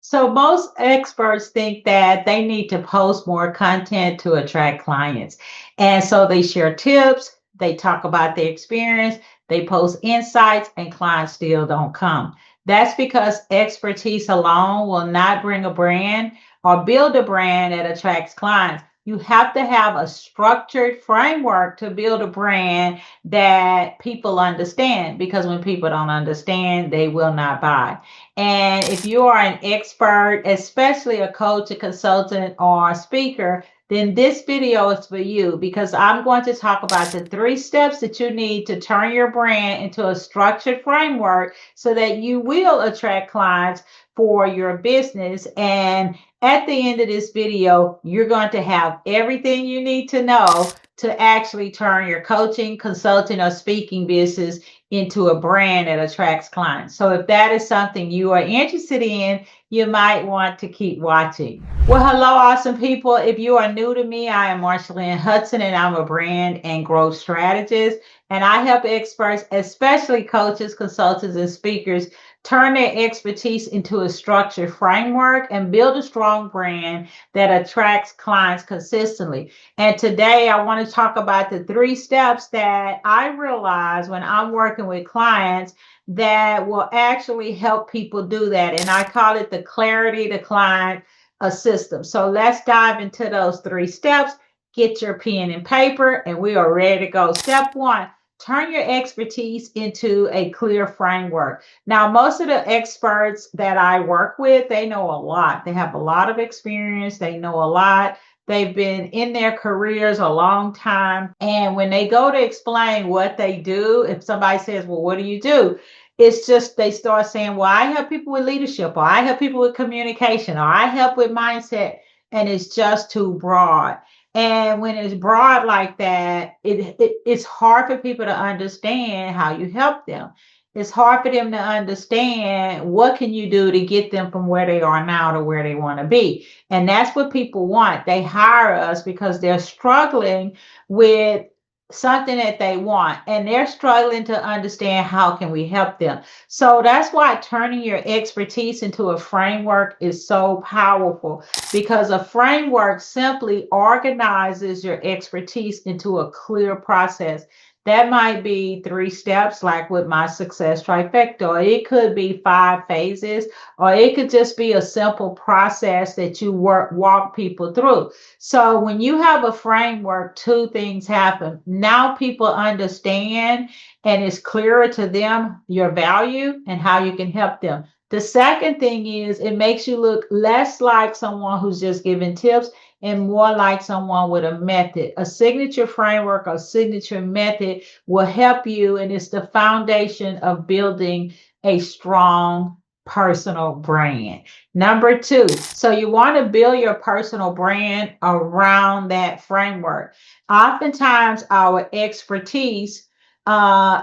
So most experts think that they need to post more content to attract clients. And so they share tips, they talk about their experience, they post insights, and clients still don't come. That's because expertise alone will not bring a brand or build a brand that attracts clients. You have to have a structured framework to build a brand that people understand, because when people don't understand, they will not buy. And if you are an expert, especially a coach, a consultant, or a speaker, then this video is for you, because I'm going to talk about the 3 steps that you need to turn your brand into a structured framework so that you will attract clients for your business. And at the end of this video, you're going to have everything you need to know to actually turn your coaching, consulting, or speaking business into a brand that attracts clients. So if that is something you are interested in, you might want to keep watching. Well, hello, awesome people. If you are new to me, I am Marshalyn Hudson, and I'm a brand and growth strategist. And I help experts, especially coaches, consultants, and speakers, turn their expertise into a structured framework and build a strong brand that attracts clients consistently. And today I want to talk about the 3 steps that I realize when I'm working with clients that will actually help people do that. And I call it the clarity to client system. So let's dive into those 3 steps. Get your pen and paper, and we are ready to go. Step 1. Turn your expertise into a clear framework. Now, most of the experts that I work with, they know a lot. They have a lot of experience. They know a lot. They've been in their careers a long time. And when they go to explain what they do, if somebody says, well, what do you do? It's just they start saying, well, I help people with leadership, or I help people with communication, or I help with mindset. And it's just too broad. And when it's broad like that, it's hard for people to understand how you help them. It's hard for them to understand what can you do to get them from where they are now to where they want to be. And that's what people want. They hire us because they're struggling with something that they want, and they're struggling to understand how can we help them. So that's why turning your expertise into a framework is so powerful, because a framework simply organizes your expertise into a clear process. That might be 3 steps, like with my success trifecta, or it could be 5 phases, or it could just be a simple process that you walk people through. So when you have a framework, 2 things happen. Now people understand, and it's clearer to them your value and how you can help them. The second thing is it makes you look less like someone who's just giving tips and more like someone with a method. A signature framework or signature method will help you, and it's the foundation of building a strong personal brand. Number 2, so you want to build your personal brand around that framework. Oftentimes, our expertise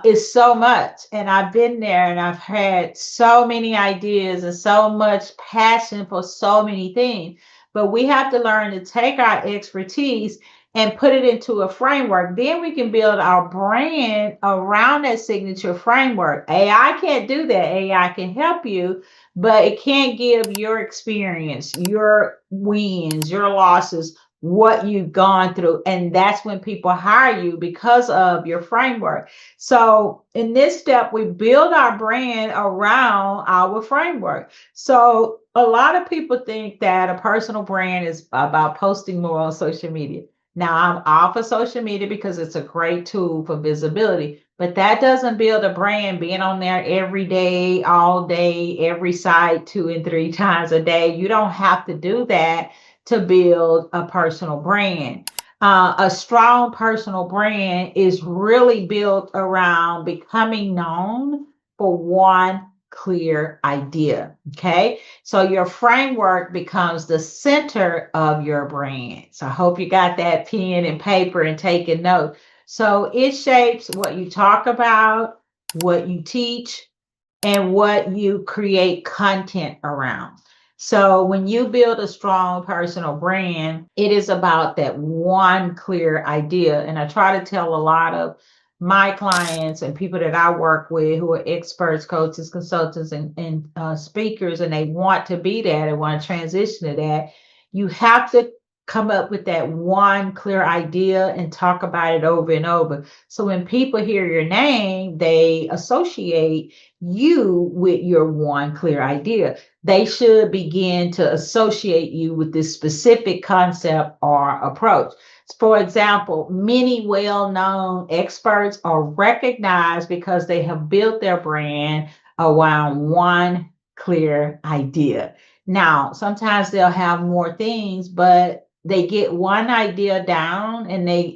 is so much, and I've been there, and I've had so many ideas and so much passion for so many things. But we have to learn to take our expertise and put it into a framework. Then we can build our brand around that signature framework. AI can't do that. AI can help you, but it can't give your experience, your wins, your losses, what you've gone through. And that's when people hire you, because of your framework. So in this step, we build our brand around our framework. So a lot of people think that a personal brand is about posting more on social media. Now, I'm all for social media because it's a great tool for visibility, but that doesn't build a brand being on there every day, all day, every site, 2 and 3 times a day. You don't have to do that to build a personal brand. A strong personal brand is really built around becoming known for one clear idea. Okay. So your framework becomes the center of your brand. So I hope you got that pen and paper and taking notes. So it shapes what you talk about, what you teach, and what you create content around. So when you build a strong personal brand, it is about that one clear idea. And I try to tell a lot of my clients and people that I work with who are experts, coaches, consultants, and speakers, and they want to be that, they want to transition to that, you have to come up with that one clear idea and talk about it over and over. So when people hear your name, they associate you with your one clear idea. They should begin to associate you with this specific concept or approach. For example, many well-known experts are recognized because they have built their brand around one clear idea. Now, sometimes they'll have more things, but they get one idea down and they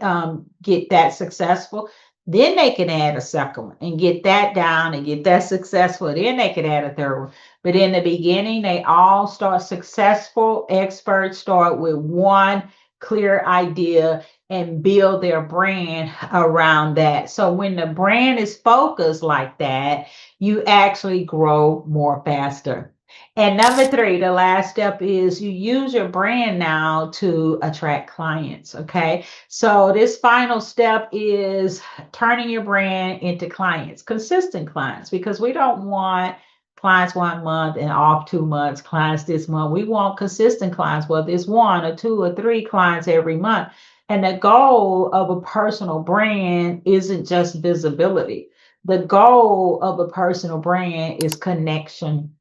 get that successful. Then they can add a second one and get that down and get that successful. Then they can add a third one. But in the beginning, they all start successful. Experts start with one clear idea and build their brand around that. So when the brand is focused like that, you actually grow more faster. And number three, the last step is you use your brand now to attract clients. Okay. So this final step is turning your brand into clients, consistent clients, because we don't want clients 1 month and off 2 months, clients this month. We want consistent clients, whether it's 1 or 2 or 3 clients every month. And the goal of a personal brand isn't just visibility. The goal of a personal brand is connection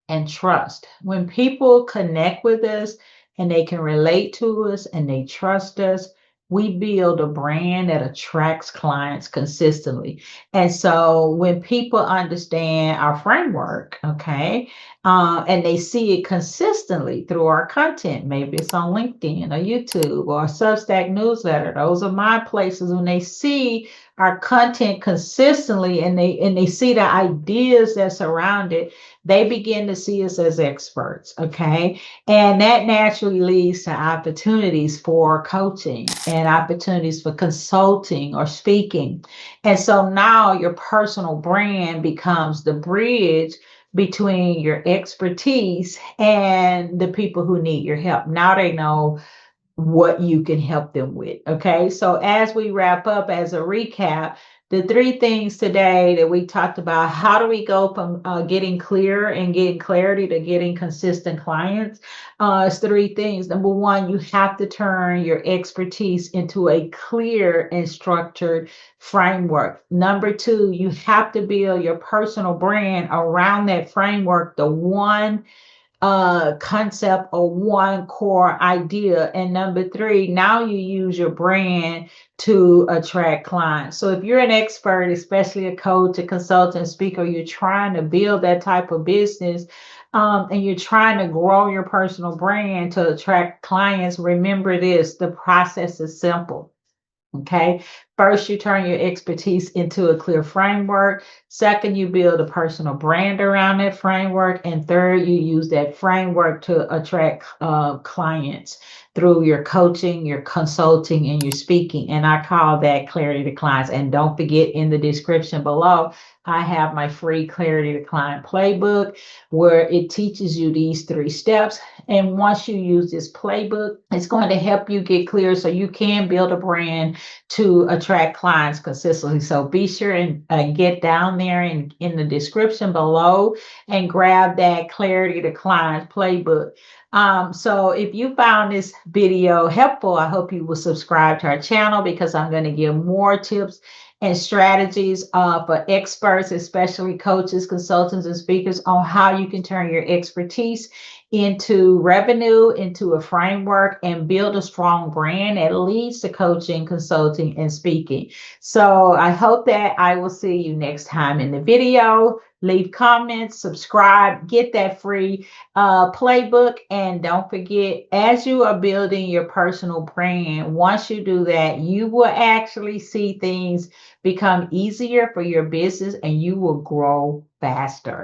and trust. When people connect with us and they can relate to us and they trust us, we build a brand that attracts clients consistently. And so when people understand our framework, okay, and they see it consistently through our content, maybe it's on LinkedIn or YouTube or a Substack newsletter. Those are my places. When they see our content consistently and they see the ideas that surround it, they begin to see us as experts. Okay. And that naturally leads to opportunities for coaching and opportunities for consulting or speaking. And so now your personal brand becomes the bridge between your expertise and the people who need your help. Now they know what you can help them with. Okay. So as we wrap up, as a recap, the three things today that we talked about, how do we go from getting clear and getting clarity to getting consistent clients? It's three things. Number one, you have to turn your expertise into a clear and structured framework. Number two, you have to build your personal brand around that framework, the one concept or one core idea. And number three, now you use your brand to attract clients. So if you're an expert, especially a coach, a consultant, speaker, you're trying to build that type of business, and you're trying to grow your personal brand to attract clients, remember this, the process is simple. Okay. First, you turn your expertise into a clear framework. Second, you build a personal brand around that framework. And third, you use that framework to attract clients through your coaching, your consulting, and your speaking. And I call that clarity to clients. And don't forget, in the description below, I have my free Clarity to Client playbook where it teaches you these 3 steps. And once you use this playbook, it's going to help you get clear so you can build a brand to attract clients consistently. So be sure and get down there in the description below and grab that Clarity to Clients playbook. So if you found this video helpful, I hope you will subscribe to our channel because I'm going to give more tips and strategies for experts, especially coaches, consultants, and speakers, on how you can turn your expertise into revenue, into a framework, and build a strong brand that leads to coaching, consulting, and speaking. So I hope that I will see you next time in the video. Leave comments, subscribe, get that free playbook. And don't forget, as you are building your personal brand, once you do that, you will actually see things become easier for your business and you will grow faster.